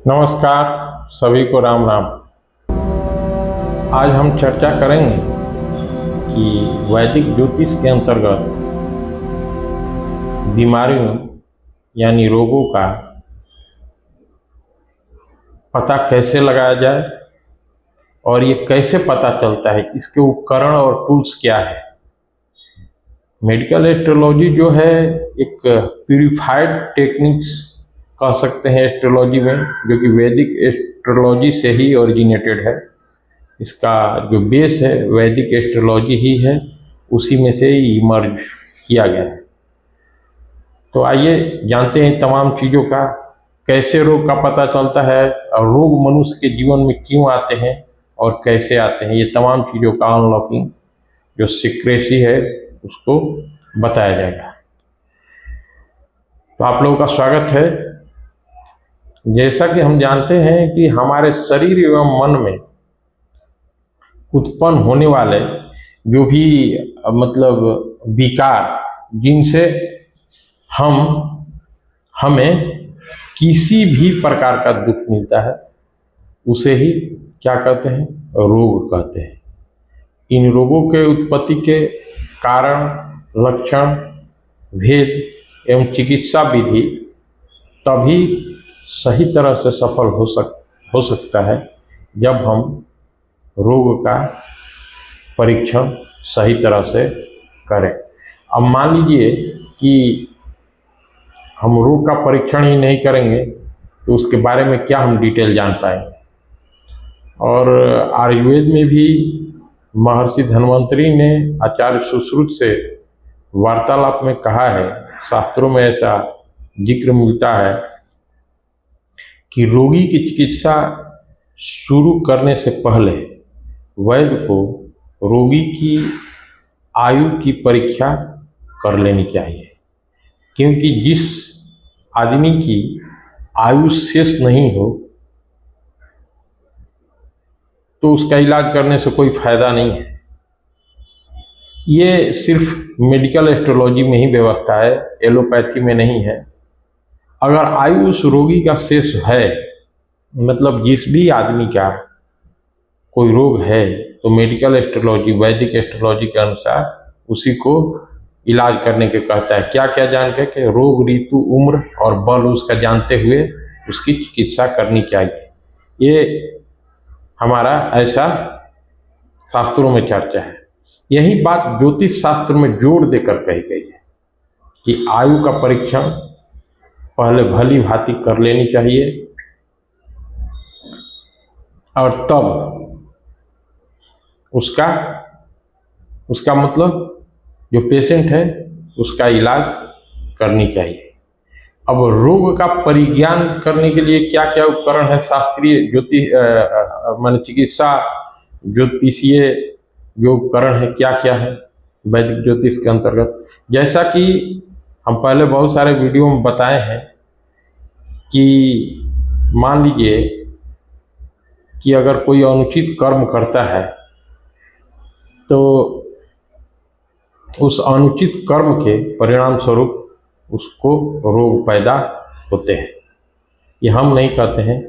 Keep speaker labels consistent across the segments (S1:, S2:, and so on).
S1: नमस्कार, सभी को राम राम। आज हम चर्चा करेंगे कि वैदिक ज्योतिष के अंतर्गत बीमारियों यानी रोगों का पता कैसे लगाया जाए और ये कैसे पता चलता है, इसके उपकरण और टूल्स क्या है। मेडिकल एस्ट्रोलॉजी जो है एक प्यूरिफाइड टेक्निक्स कह सकते हैं एस्ट्रोलॉजी में, जो कि वैदिक एस्ट्रोलॉजी से ही ओरिजिनेटेड है। इसका जो बेस है वैदिक एस्ट्रोलॉजी ही है, उसी में से ही इमर्ज किया गया है। तो आइए जानते हैं तमाम चीज़ों का, कैसे रोग का पता चलता है और रोग मनुष्य के जीवन में क्यों आते हैं और कैसे आते हैं। ये तमाम चीज़ों का अनलॉकिंग जो सीक्रेसी है उसको बताया जाएगा। तो आप लोगों का स्वागत है। जैसा कि हम जानते हैं कि हमारे शरीर एवं मन में उत्पन्न होने वाले जो भी विकार, जिनसे हमें किसी भी प्रकार का दुख मिलता है, उसे ही क्या कहते हैं, रोग कहते हैं। इन रोगों के उत्पत्ति के कारण, लक्षण, भेद एवं चिकित्सा विधि तभी सही तरह से सफल हो सकता है जब हम रोग का परीक्षण सही तरह से करें। अब मान लीजिए कि हम रोग का परीक्षण ही नहीं करेंगे तो उसके बारे में क्या हम डिटेल जान पाएंगे। और आयुर्वेद में भी महर्षि धन्वंतरी ने आचार्य सुश्रुत से वार्तालाप में कहा है, शास्त्रों में ऐसा जिक्र मिलता है कि रोगी की चिकित्सा शुरू करने से पहले वैद्य को रोगी की आयु की परीक्षा कर लेनी चाहिए, क्योंकि जिस आदमी की आयु शेष नहीं हो तो उसका इलाज करने से कोई फायदा नहीं है। ये सिर्फ मेडिकल एस्ट्रोलॉजी में ही व्यवस्था है, एलोपैथी में नहीं है। अगर आयु उस रोगी का शेष है, मतलब जिस भी आदमी का कोई रोग है, तो मेडिकल एस्ट्रोलॉजी, वैदिक एस्ट्रोलॉजी के अनुसार उसी को इलाज करने के कहता है। क्या क्या जान के रोग, ऋतु, उम्र और बल उसका जानते हुए उसकी चिकित्सा करनी चाहिए। ये हमारा ऐसा शास्त्रों में चर्चा है। यही बात ज्योतिष शास्त्र में जोड़ देकर कही गई है कि आयु का परीक्षण पहले भली भांति कर लेनी चाहिए और तब उसका मतलब जो पेशेंट है उसका इलाज करनी चाहिए। अब रोग का परिज्ञान करने के लिए क्या क्या उपकरण है, शास्त्रीय चिकित्सा ज्योतिषीय जो उपकरण है क्या क्या है वैदिक ज्योतिष के अंतर्गत। जैसा कि हम पहले बहुत सारे वीडियो में बताए हैं कि मान लीजिए कि अगर कोई अनुचित कर्म करता है तो उस अनुचित कर्म के परिणाम स्वरूप उसको रोग पैदा होते हैं। ये हम नहीं कहते हैं,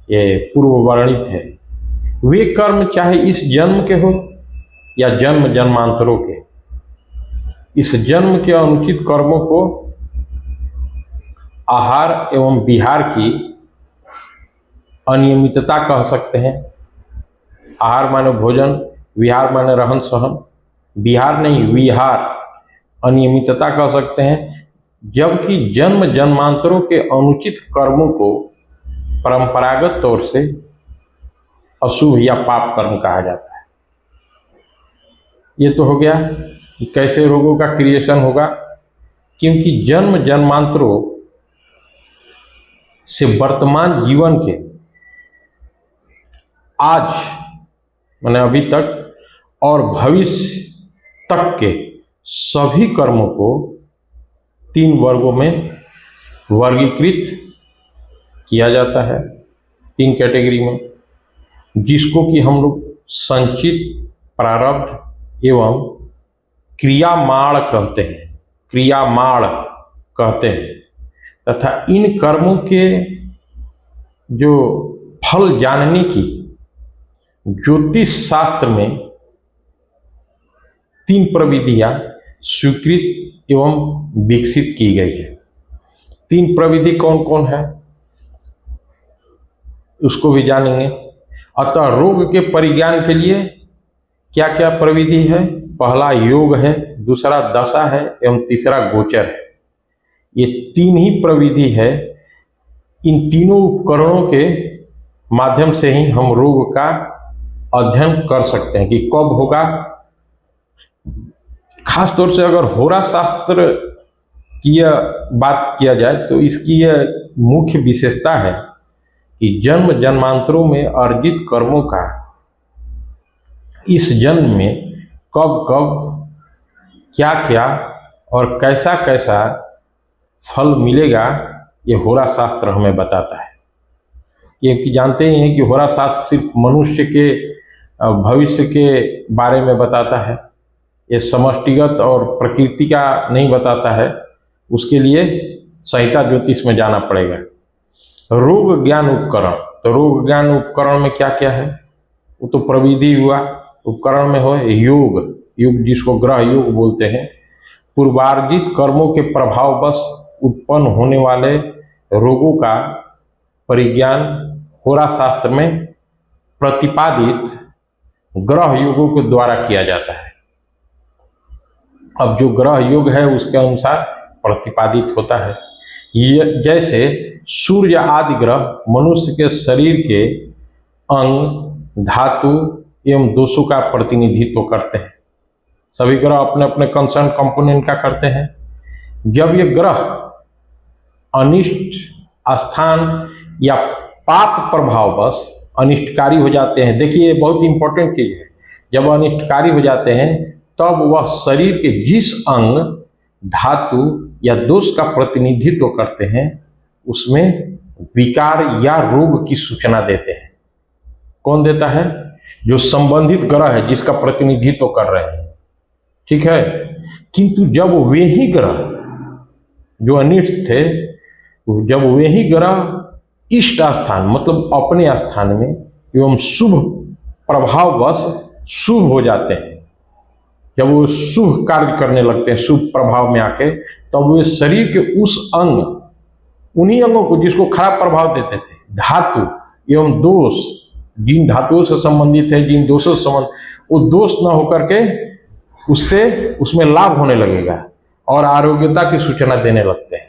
S1: ये पूर्व वर्णित है। वे कर्म चाहे इस जन्म के हो या जन्म जन्मांतरों के, इस जन्म के अनुचित कर्मों को आहार एवं विहार की अनियमितता कह सकते हैं। आहार माने भोजन, विहार माने रहन सहन, विहार नहीं विहार, अनियमितता कह सकते हैं। जबकि जन्म जन्मांतरों के अनुचित कर्मों को परंपरागत तौर से अशुभ या पाप कर्म कहा जाता है। ये तो हो गया कि कैसे रोगों का क्रिएशन होगा, क्योंकि जन्म जन्मांतरों से वर्तमान जीवन के आज माने अभी तक और भविष्य तक के सभी कर्मों को 3 वर्गों में वर्गीकृत किया जाता है, 3 कैटेगरी में, जिसको कि हम लोग संचित, प्रारब्ध एवं क्रियामाण कहते हैं। क्रियामाण कहते हैं। तथा इन कर्मों के जो फल जानने की ज्योतिष शास्त्र में 3 प्रविधियां स्वीकृत एवं विकसित की गई है। 3 प्रविधि कौन कौन है उसको भी जानेंगे। अतः रोग के परिज्ञान के लिए क्या क्या प्रविधि है? पहला योग है, दूसरा दशा है एवं तीसरा गोचर है। ये 3 ही प्रविधि है। इन तीनों उपकरणों के माध्यम से ही हम रोग का अध्ययन कर सकते हैं कि कब होगा। खास तौर से अगर होरा शास्त्र की बात किया जाए तो इसकी यह मुख्य विशेषता है कि जन्म जन्मांतरों में अर्जित कर्मों का इस जन्म में कब कब क्या क्या और कैसा कैसा फल मिलेगा, ये होरा शास्त्र हमें बताता है। क्योंकि जानते ही हैं कि होरा शास्त्र सिर्फ मनुष्य के भविष्य के बारे में बताता है, ये समष्टिगत और प्रकृति का नहीं बताता है। उसके लिए संहिता ज्योतिष में जाना पड़ेगा। रोग ज्ञान उपकरण, तो रोग ज्ञान उपकरण में क्या क्या है? वो तो प्रविधि हुआ। उपकरण में हो योग, योग जिसको ग्रह योग बोलते हैं, पूर्वार्जित कर्मों के प्रभाववश उत्पन्न होने वाले रोगों का परिज्ञान होरा शास्त्र में प्रतिपादित ग्रह योगों के द्वारा किया जाता है। अब जो ग्रह योग है उसके अनुसार प्रतिपादित होता है। ये जैसे सूर्य आदि ग्रह मनुष्य के शरीर के अंग, धातु एवं दोषों का प्रतिनिधित्व करते हैं। सभी ग्रह अपने अपने कंसर्न कंपोनेंट का करते हैं। जब ये ग्रह अनिष्ट स्थान या पाप प्रभाववश अनिष्टकारी हो जाते हैं, देखिए ये बहुत इंपॉर्टेंट चीज है, जब अनिष्टकारी हो जाते हैं तब वह शरीर के जिस अंग, धातु या दोष का प्रतिनिधित्व करते हैं उसमें विकार या रोग की सूचना देते हैं। कौन देता है? जो संबंधित ग्रह है जिसका प्रतिनिधित्व कर रहे हैं, ठीक है। किंतु जब वे ही ग्रह जो अनिष्ट थे, जब वे ही ग्रह इष्ट स्थान मतलब अपने स्थान में एवं शुभ प्रभाववश शुभ हो जाते हैं, जब वो शुभ कार्य करने लगते हैं शुभ प्रभाव में आके, तब वे शरीर के उस अंग, उन्हीं अंगों को जिसको खराब प्रभाव देते थे, धातु एवं दोष, जिन धातुओं से संबंधित है, जिन दोषों से संबंधित, वो दोष न होकर के उससे उसमें लाभ होने लगेगा और आरोग्यता की सूचना देने लगते हैं।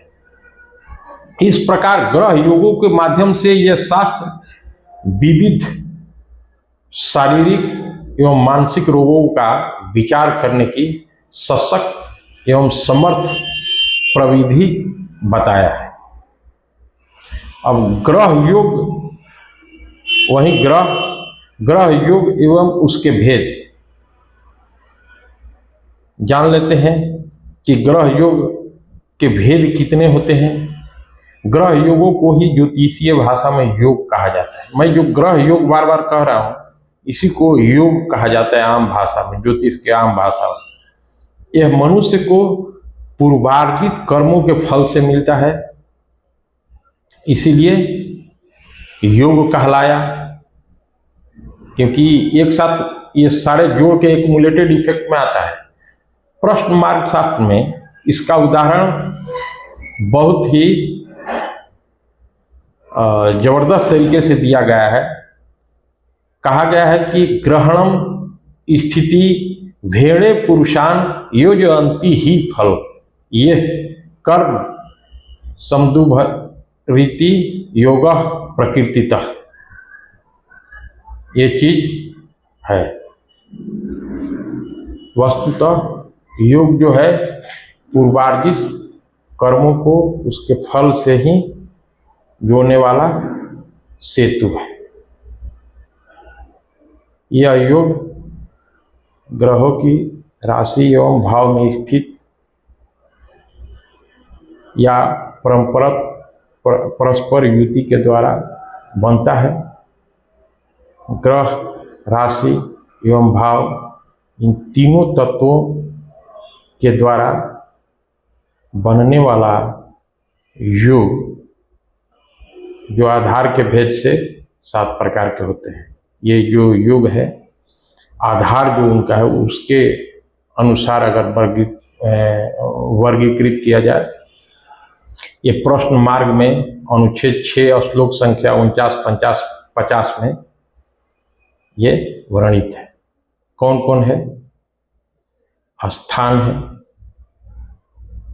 S1: इस प्रकार ग्रह योगों के माध्यम से यह शास्त्र विविध शारीरिक एवं मानसिक रोगों का विचार करने की सशक्त एवं समर्थ प्रविधि बताया है। अब ग्रह योग, वहीं ग्रह योग एवं उसके भेद जान लेते हैं कि ग्रह योग के भेद कितने होते हैं। ग्रह योगों को ही ज्योतिषीय भाषा में योग कहा जाता है। मैं जो ग्रह योग बार बार कह रहा हूं, इसी को योग कहा जाता है आम भाषा में, ज्योतिष के आम भाषा में। यह मनुष्य को पूर्वार्जित कर्मों के फल से मिलता है, इसीलिए योग कहलाया। क्योंकि एक साथ ये सारे जोड़ के एक्युमुलेटेड इफेक्ट में आता है। प्रश्न मार्ग शास्त्र में इसका उदाहरण बहुत ही जबरदस्त तरीके से दिया गया है। कहा गया है कि ग्रहणम स्थिति भेड़े पुरुषान योजयंती ही फल, ये कर्म समदुभरीति योग प्रकृतितः, ये चीज है। वस्तुतः योग जो है पूर्वार्जित कर्मों को उसके फल से ही जोड़ने वाला सेतु है। यह योग ग्रहों की राशि एवं भाव में स्थित या परस्पर युति के द्वारा बनता है। ग्रह, राशि एवं भाव, इन तीनों तत्वों के द्वारा बनने वाला योग जो आधार के भेद से 7 प्रकार के होते हैं। ये जो योग है, आधार जो उनका है उसके अनुसार अगर वर्गीकृत किया जाए, ये प्रश्न मार्ग में अनुच्छेद 6 श्लोक संख्या 49, 50, 50 में ये वर्णित है। कौन कौन है? स्थान है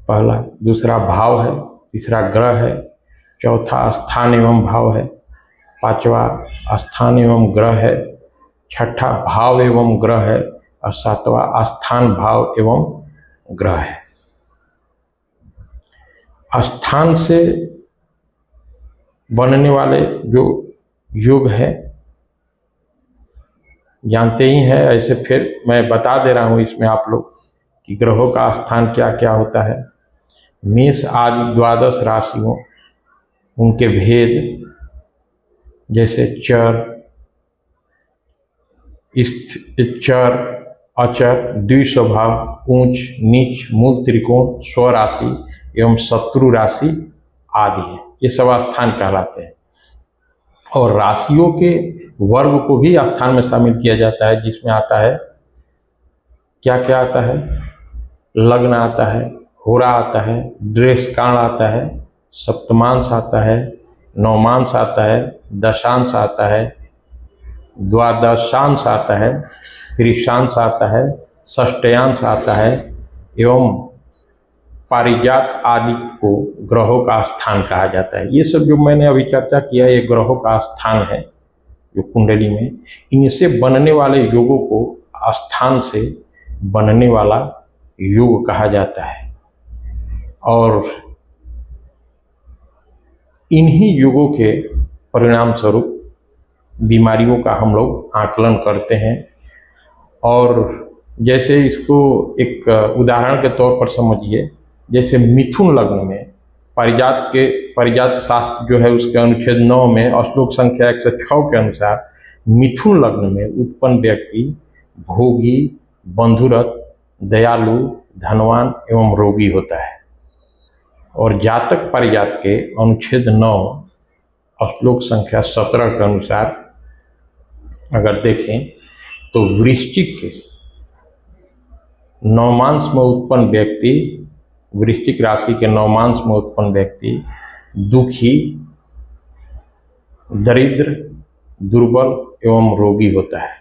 S1: पहला, दूसरा भाव है, तीसरा ग्रह है, चौथा स्थान एवं भाव है, पांचवा स्थान एवं ग्रह है, छठा भाव एवं ग्रह है और सातवां स्थान भाव एवं ग्रह है। स्थान से बनने वाले जो योग है जानते ही हैं, ऐसे फिर मैं बता दे रहा हूँ इसमें आप लोग कि ग्रहों का स्थान क्या क्या होता है। मेष आदि 12 राशियों, उनके भेद जैसे चर, चर, अचर, द्विस्वभाव, ऊंच नीच, मूल त्रिकोण, स्वराशि एवं शत्रु राशि आदि है। ये सब स्थान कहलाते हैं। और राशियों के वर्ग को भी स्थान में शामिल किया जाता है, जिसमें आता है क्या क्या आता है? लग्न आता है, होरा आता है, दृष्टिकांड आता है, सप्तमांश आता है, नवमांश आता है, दशांश आता है, द्वादशांश आता है, त्रिशांश आता है, षष्ठयांश आता है एवं पारिजात आदि को ग्रहों का स्थान कहा जाता है। ये सब जो मैंने अभी चर्चा किया, ये ग्रहों का स्थान है जो कुंडली में। इनसे बनने वाले योगों को स्थान से बनने वाला योग कहा जाता है। और इन्हीं योगों के परिणाम स्वरूप बीमारियों का हम लोग आकलन करते हैं। और जैसे इसको एक उदाहरण के तौर पर समझिए, जैसे मिथुन लग्न में पारिजात शास्त्र जो है उसके अनुच्छेद 9 में श्लोक संख्या 106 के अनुसार मिथुन लग्न में उत्पन्न व्यक्ति भोगी, बंधुरत, दयालु, धनवान एवं रोगी होता है। और जातक पारिजात के अनुच्छेद 9 श्लोक संख्या 17 के अनुसार अगर देखें तो वृश्चिक के नवमांश में उत्पन्न व्यक्ति, वृश्चिक राशि के नवमांश में उत्पन्न व्यक्ति दुखी, दरिद्र, दुर्बल एवं रोगी होता है।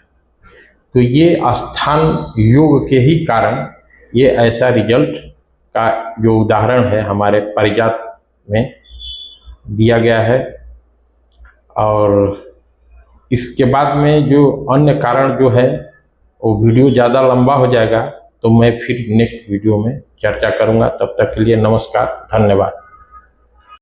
S1: तो ये स्थान योग के ही कारण ये ऐसा रिजल्ट का जो उदाहरण है हमारे पारिजात में दिया गया है। और इसके बाद में जो अन्य कारण जो है वो वीडियो ज़्यादा लंबा हो जाएगा, तो मैं फिर नेक्स्ट वीडियो में चर्चा करूंगा। तब तक के लिए नमस्कार, धन्यवाद।